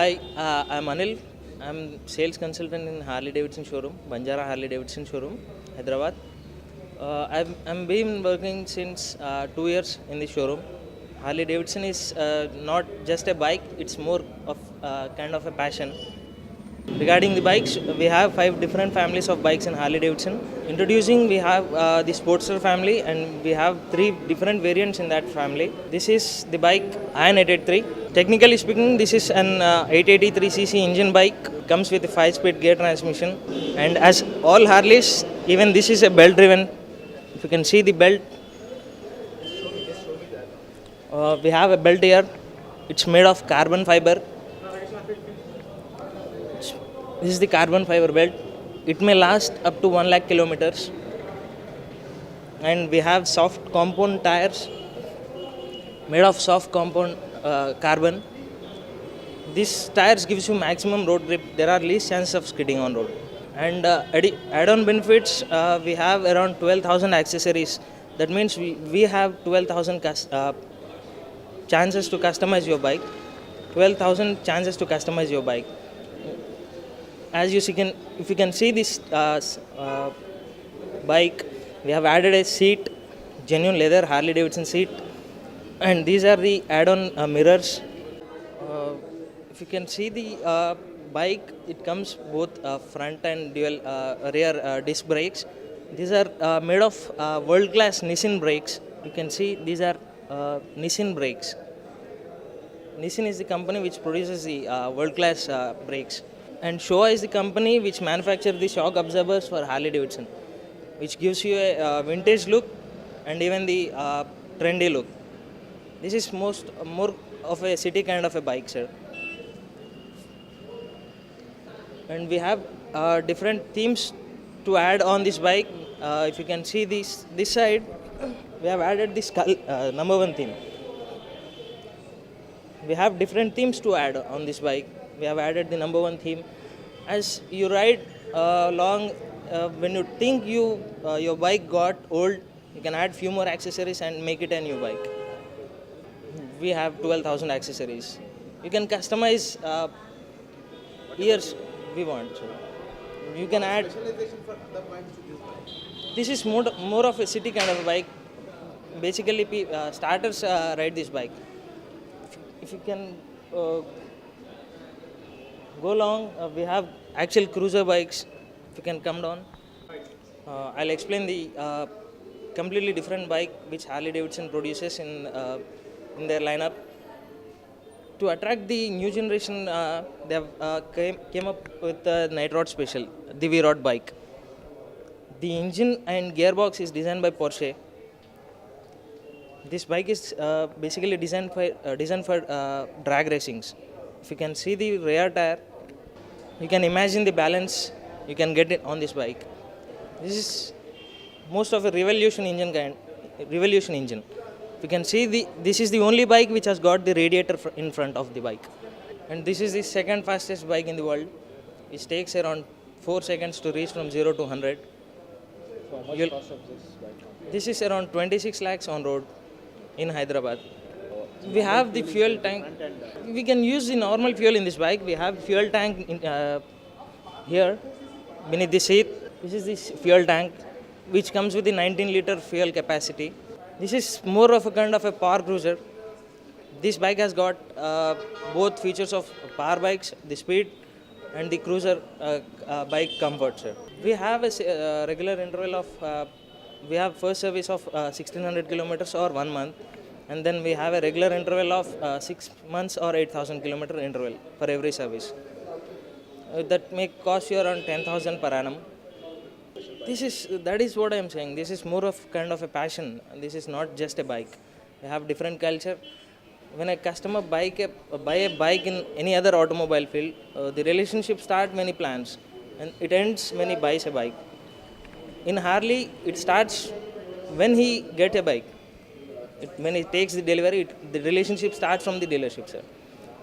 Hi, I'm Anil. I'm sales consultant in Harley Davidson showroom, Banjara Harley Davidson showroom, Hyderabad. I'm been working since 2 years in the showroom. Harley Davidson is not just a bike; it's more of kind of a passion. Regarding the bikes, we have 5 different families of bikes in Harley Davidson. Introducing, we have the Sportster family, and we have 3 different variants in that family. This is the bike Iron 883. Technically speaking, this is an 883cc engine bike. Comes with a 5-speed gear transmission, and as all Harleys, even this is a belt-driven. If you can see the belt, we have a belt here. It's made of carbon fiber. This is the carbon fiber belt. It may last up to 1 lakh kilometers. And we have soft compound tires made of soft compound carbon. These tires gives you maximum road grip. There are least chances of skidding on road. And add-on benefits, we have around 12,000 accessories. That means we have 12,000 chances to customize your bike. 12,000 chances to customize your bike. As you see, if you can see this bike, we have added a seat, genuine leather Harley Davidson seat, and these are the add-on mirrors. Uh, if you can see the bike, it comes both front and dual rear disc brakes. These are made of world-class Nissin brakes. You can see these are Nissin brakes. Nissin is the company which produces the world-class brakes. And Showa is the company which manufactures the shock absorbers for Harley Davidson, which gives you a vintage look and even the trendy look. This is more of a city kind of a bike, sir. And we have different themes to add on this bike. If you can see this side, we have added this number one theme. We have different themes to add on this bike. We have added the number one theme. As you ride long, when you think your bike got old, you can add few more accessories and make it a new bike. We have 12,000 accessories. You can customize ears we want. So you can add. This is more of a city kind of a bike. Basically, starters ride this bike. If you can go long, we have actual cruiser bikes. If you can come down, I'll explain the completely different bike which Harley Davidson produces in their lineup. To attract the new generation, they have came up with the Night Rod Special, the V-Rod bike. The engine and gearbox is designed by Porsche. This bike is basically designed for drag racings. If you can see the rear tire, you can imagine the balance you can get it on this bike. This is most of a revolution engine. If you can see this is the only bike which has got the radiator in front of the bike. And this is the second fastest bike in the world. It takes around 4 seconds to reach from 0 to 100. So how much cost of this bike? This is around 26 lakhs on road in Hyderabad. We have the fuel tank. We can use the normal fuel in this bike. We have fuel tank here beneath the seat. This is the fuel tank which comes with the 19-liter fuel capacity. This is more of a kind of a power cruiser. This bike has got both features of power bikes, the speed and the cruiser bike comfort, sir. We have a regular interval of, we have first service of 1600 kilometers or 1 month. And then we have a regular interval of 6 months or 8,000 kilometer interval for every service. That may cost you around 10,000 per annum. That is what I am saying. This is more of kind of a passion. This is not just a bike. We have different culture. When a customer buy a bike in any other automobile field, the relationship starts when he plans and it ends when he buys a bike. In Harley, it starts when he gets a bike. When he takes the delivery, the relationship starts from the dealership, sir.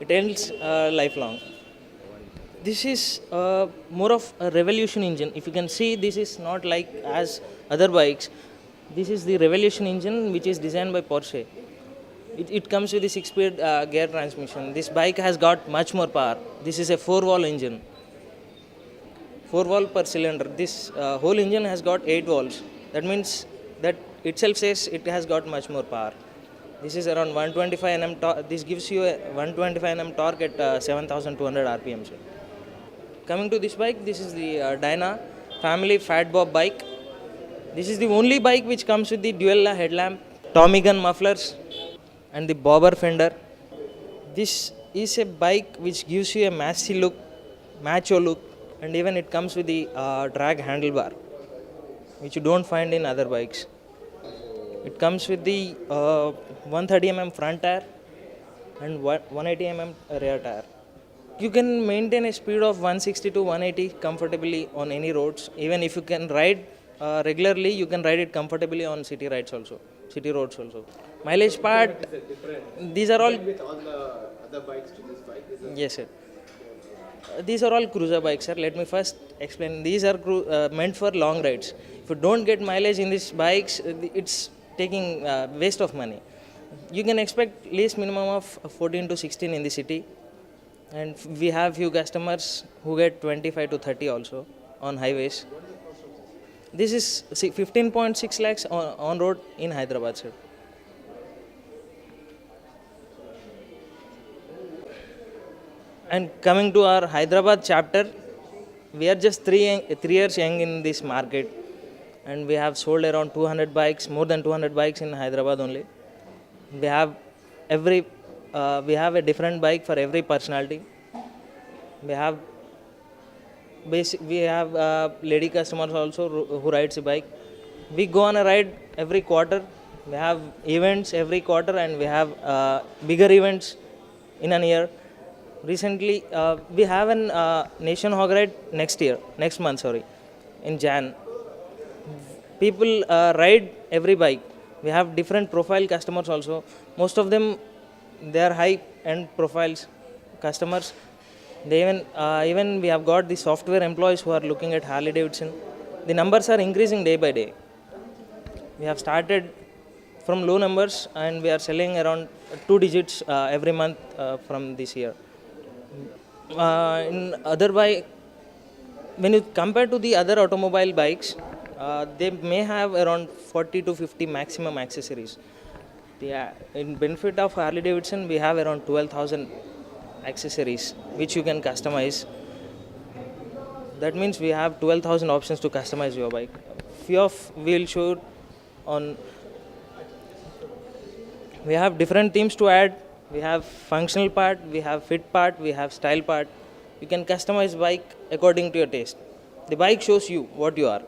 It ends lifelong. This is more of a revolution engine. If you can see, this is not like as other bikes. This is the revolution engine which is designed by Porsche. It comes with a 6-speed gear transmission. This bike has got much more power. This is a 4-valve engine. 4 valve per cylinder. This whole engine has got 8 valves. That means that itself says it has got much more power. This is around 125 Nm. This gives you a 125 Nm torque at 7,200 RPM. Sir. Coming to this bike, this is the Dyna family Fat Bob bike. This is the only bike which comes with the dual headlamp, Tommy gun mufflers, and the bobber fender. This is a bike which gives you a macho look, and even it comes with the drag handlebar, which you don't find in other bikes. It comes with the 130 mm front tire and 180 mm rear tire. You can maintain a speed of 160 to 180 comfortably on any roads. Even if you can ride regularly, you can ride it comfortably on city roads also. Mileage part, these are all. With all the other bikes to this bike, is Yes, sir. These are all cruiser bikes, sir. Let me first explain. These are meant for long rides. If you don't get mileage in these bikes, it's taking waste of money. You can expect least minimum of 14 to 16 in the city, and we have few customers who get 25 to 30 also on highways. This is 15.6 lakhs on road in Hyderabad, sir. And coming to our Hyderabad chapter, we are just 3 years young in this market, and we have sold around 200 bikes, more than 200 bikes in Hyderabad only. We have we have a different bike for every personality. We have lady customers also who rides a bike. We go on a ride every quarter. We have events every quarter, and we have bigger events in an year. Recently, we have an Nation Hog ride next month, in Jan. People ride every bike. We have different profile customers also. Most of them, they are high-end profiles customers. They even we have got the software employees who are looking at Harley Davidson. The numbers are increasing day by day. We have started from low numbers, and we are selling around 2 digits every month from this year. In other bike, when you compare to the other automobile bikes, they may have around 40 to 50 maximum accessories. In benefit of Harley Davidson, we have around 12,000 accessories which you can customize. That means we have 12,000 options to customize your bike. Few of we will show on. We have different themes to add. We have functional part, we have fit part, we have style part. You can customize bike according to your taste. The bike shows you what you are.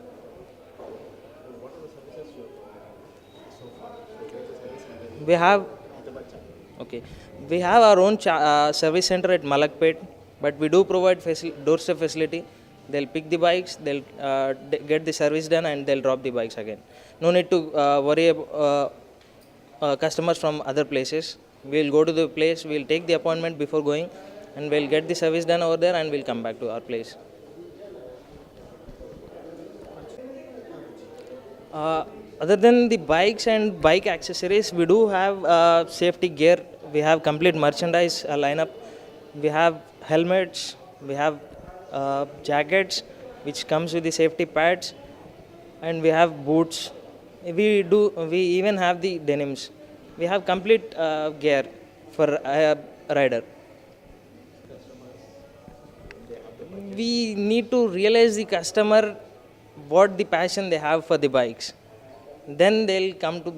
We have we have our own service center at Malakpet, but we do provide doorstep facility. They'll pick the bikes, they'll get the service done, and they'll drop the bikes again. No need to worry about customers from other places. We'll go to the place, we'll take the appointment before going, and we'll get the service done over there, and we'll come back to our place. Other than the bikes and bike accessories, we do have safety gear. We have complete merchandise lineup. We have helmets. We have jackets, which comes with the safety pads, and we have boots. We even have the denims. We have complete gear for a rider. We need to realize the customer what the passion they have for the bikes. Then they'll come to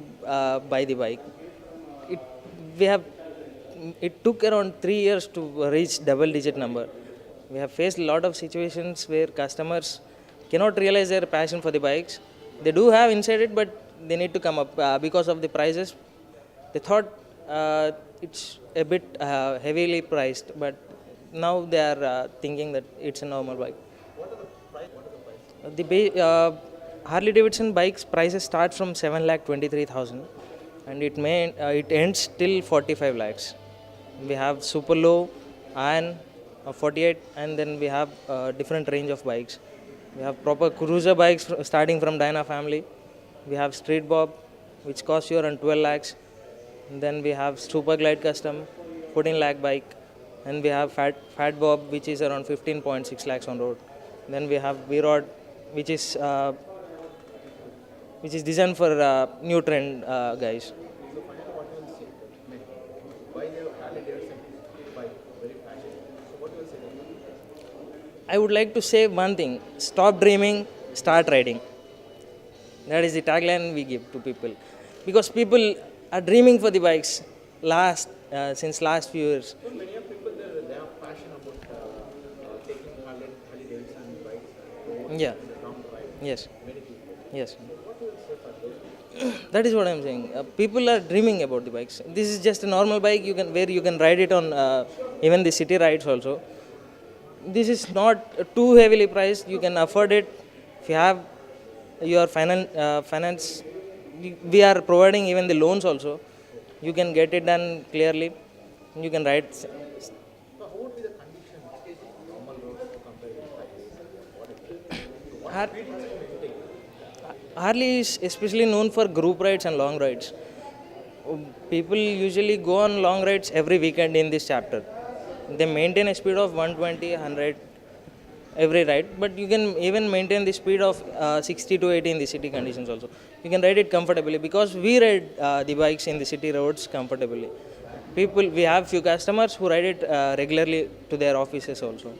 buy the bike. It took around 3 years to reach double-digit number. We have faced a lot of situations where customers cannot realize their passion for the bikes. They do have inside it, but they need to come up because of the prices. They thought it's a bit heavily priced, but now they are thinking that it's a normal bike. The Harley Davidson bikes prices start from 7,23,000, and it ends till 45 lakhs. We have super low, iron, 48, and then we have different range of bikes. We have proper cruiser bikes starting from Dyna family. We have Street Bob, which costs you around 12 lakhs. Then we have Super Glide Custom, 14 lakh bike. And we have Fat Bob, which is around 15.6 lakhs on road. Then we have V-Rod, which is designed for new trend guys. Why the Harley Davidson bike very passionate? So what will say? I would like to say one thing: stop dreaming, start riding. That is the tagline we give to people, because people are dreaming for the bikes since last few years. So many of people they have passion about taking Harley Davidson bikes to Yeah. the long drive. Yes. Many people. Yes. What will you say for those? That is what I'm saying. People are dreaming about the bikes. This is just a normal bike where you can ride it on even the city rides also. This is not too heavily priced. You can afford it. If you have your finance, we are providing even the loans also. You can get it done clearly. You can ride. So how would be the condition on normal roads compared with bikes? Har- Harley is especially known for group rides and long rides. People usually go on long rides every weekend in this chapter. They maintain a speed of 120, 100 every ride, but you can even maintain the speed of 60 to 80 in the city conditions also. You can ride it comfortably, because we ride the bikes in the city roads comfortably. We have few customers who ride it regularly to their offices also.